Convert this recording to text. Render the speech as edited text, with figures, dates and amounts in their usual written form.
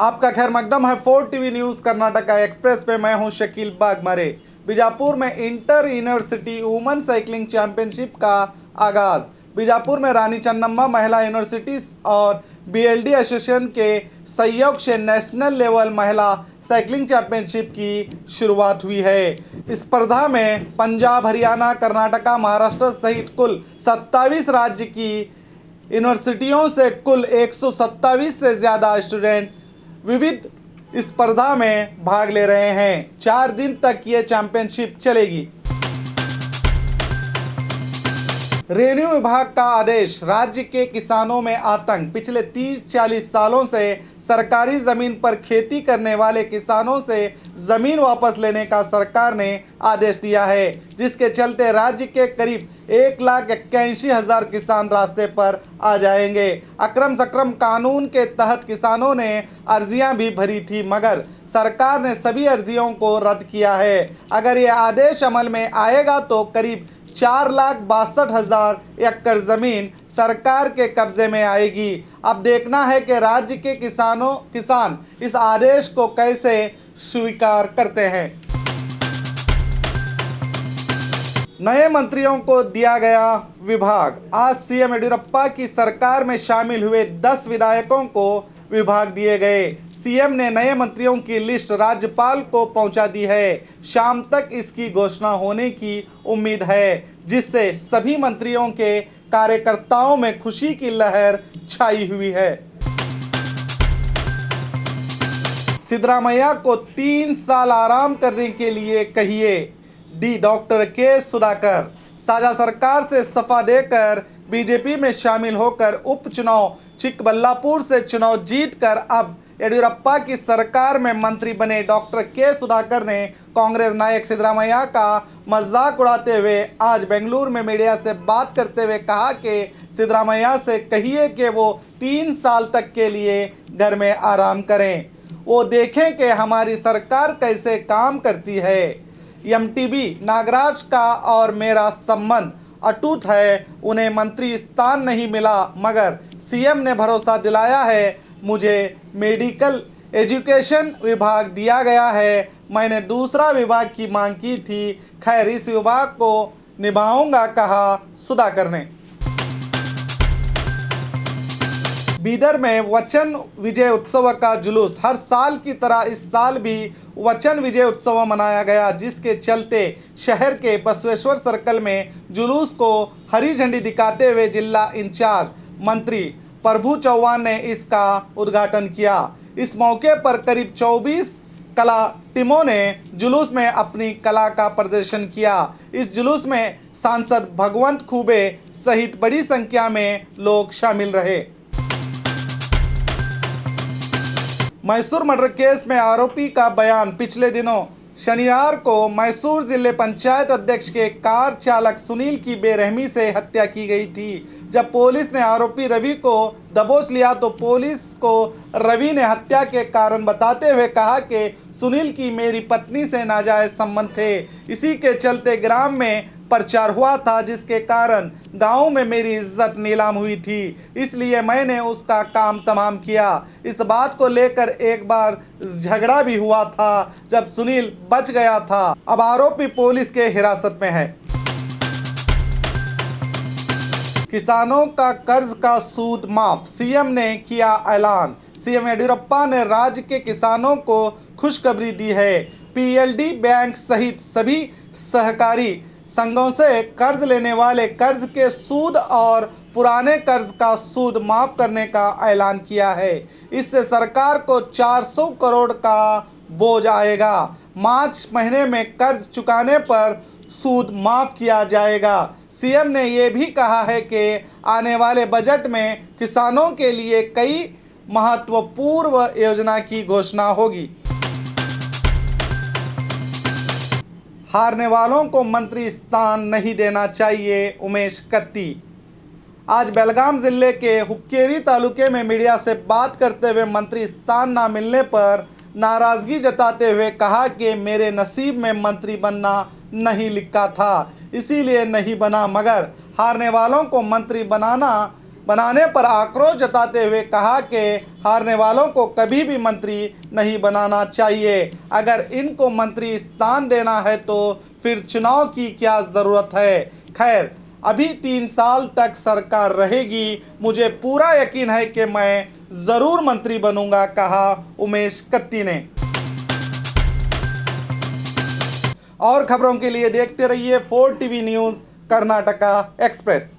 आपका खैर मकदम है 4 टीवी न्यूज़ कर्नाटका एक्सप्रेस पे। मैं हूं शकील बागमारे। बीजापुर में inter university women cycling championship का आगाज। बीजापुर में रानी चन्नम्मा महिला यूनिवर्सिटी और बीएलडी एसोसिएशन के सहयोग से नेशनल लेवल महिला साइकिलिंग चैंपियनशिप की शुरुआत हुई है। इस स्पर्धा में पंजाब, हरियाणा, कर्नाटका, महाराष्ट्र सहित कुल 27 राज्य की यूनिवर्सिटियों से कुल 127 से ज़्यादा स्टूडेंट विविध स्पर्धा में भाग ले रहे हैं। 4 दिन तक ये चैंपियनशिप चलेगी। रेवेन्यू विभाग का आदेश। राज्य के किसानों में आतंक। पिछले 30-40 सालों से सरकारी जमीन पर खेती करने वाले किसानों से जमीन वापस लेने का सरकार ने आदेश दिया है, जिसके चलते राज्य के करीब 1,81,000 किसान रास्ते पर आ जाएंगे। अक्रम सक्रम कानून के तहत किसानों ने अर्जियां भी भरी थी, मगर सरकार ने सभी अर्जियों को रद्द किया है। अगर ये आदेश अमल में आएगा तो करीब 4,62,000 एकड़ जमीन सरकार के कब्जे में आएगी। अब देखना है कि राज्य के किसान इस आदेश को कैसे स्वीकार करते हैं। नए मंत्रियों को दिया गया विभाग। आज सीएम येडियुरप्पा की सरकार में शामिल हुए 10 विधायकों को विभाग दिए गए। सीएम ने नए मंत्रियों की लिस्ट राज्यपाल को पहुंचा दी है। शाम तक इसकी घोषणा होने की उम्मीद है, जिससे सभी मंत्रियों के कार्यकर्ताओं में खुशी की लहर छाई हुई है। सिद्धरामैया को 3 साल आराम करने के लिए कहिए, डी डॉक्टर के सुधाकर। साझा सरकार से इस्तीफा देकर बीजेपी में शामिल होकर उपचुनाव चिकबल्लापुर से चुनाव जीतकर अब येडियुरप्पा की सरकार में मंत्री बने डॉक्टर के सुधाकर ने कांग्रेस नायक सिद्धरामैया का मजाक उड़ाते हुए आज बेंगलुरु में मीडिया से बात करते हुए कहा कि सिद्धरामैया से कहिए कि वो 3 साल तक के लिए घर में आराम करें, वो देखें कि हमारी सरकार कैसे काम करती है। एमटीबी नागराज का और मेरा संबंध अटूट है। उन्हें मंत्री स्थान नहीं मिला, मगर सीएम ने भरोसा दिलाया है। मुझे मेडिकल एजुकेशन विभाग दिया गया है। मैंने दूसरा विभाग की मांग की थी। खैर, इस विभाग को निभाऊंगा, कहा सुधाकर ने। बीदर में वचन विजय उत्सव का जुलूस। हर साल की तरह इस साल भी वचन विजय उत्सव मनाया गया, जिसके चलते शहर के बसवेश्वर सर्कल में जुलूस को हरी झंडी दिखाते हुए जिला इंचार्ज मंत्री प्रभु चौहान ने इसका उद्घाटन किया। इस मौके पर करीब 24 कला टीमों ने जुलूस में अपनी कला का प्रदर्शन किया। इस जुलूस में सांसद भगवंत खुबे सहित बड़ी संख्या में लोग शामिल रहे। मैसूर मर्डर केस में आरोपी का बयान। पिछले दिनों शनिवार को मैसूर जिले पंचायत अध्यक्ष के कार चालक सुनील की बेरहमी से हत्या की गई थी। जब पुलिस ने आरोपी रवि को दबोच लिया तो पुलिस को रवि ने हत्या के कारण बताते हुए कहा कि सुनील की मेरी पत्नी से नाजायज संबंध थे। इसी के चलते ग्राम में प्रचार हुआ था, जिसके कारण गांव में मेरी इज्जत नीलाम हुई थी, इसलिए मैंने उसका काम तमाम किया। इस बात को लेकर एक बार झगड़ा भी हुआ था, जब सुनील बच गया था। अब आरोपी पुलिस के हिरासत में है। किसानों का कर्ज का सूद माफ। सीएम ने किया ऐलान। सीएम येडियुरप्पा ने राज्य के किसानों को खुशखबरी दी है। पीएलडी बैंक सहित सभी सहकारी संघों से कर्ज लेने वाले कर्ज के सूद और पुराने कर्ज का सूद माफ करने का ऐलान किया है। इससे सरकार को 400 करोड़ का बोझ आएगा। मार्च महीने में कर्ज चुकाने पर सूद माफ किया जाएगा। सीएम ने यह भी कहा है कि आने वाले बजट में किसानों के लिए कई महत्वपूर्ण योजना की घोषणा होगी। हारने वालों को मंत्री स्थान नहीं देना चाहिए, उमेश कत्ती। आज बेलगाम जिले के हुक्केरी तालुके में मीडिया से बात करते हुए मंत्री स्थान न मिलने पर नाराजगी जताते हुए कहा कि मेरे नसीब में मंत्री बनना नहीं लिखा था, इसीलिए नहीं बना, मगर हारने वालों को मंत्री बनाना बनाने पर आक्रोश जताते हुए कहा कि हारने वालों को कभी भी मंत्री नहीं बनाना चाहिए। अगर इनको मंत्री स्थान देना है तो फिर चुनाव की क्या ज़रूरत है। खैर, अभी 3 साल तक सरकार रहेगी, मुझे पूरा यकीन है कि मैं ज़रूर मंत्री बनूंगा, कहा उमेश कत्ती ने। और खबरों के लिए देखते रहिए 4 टीवी न्यूज़ कर्नाटका एक्सप्रेस।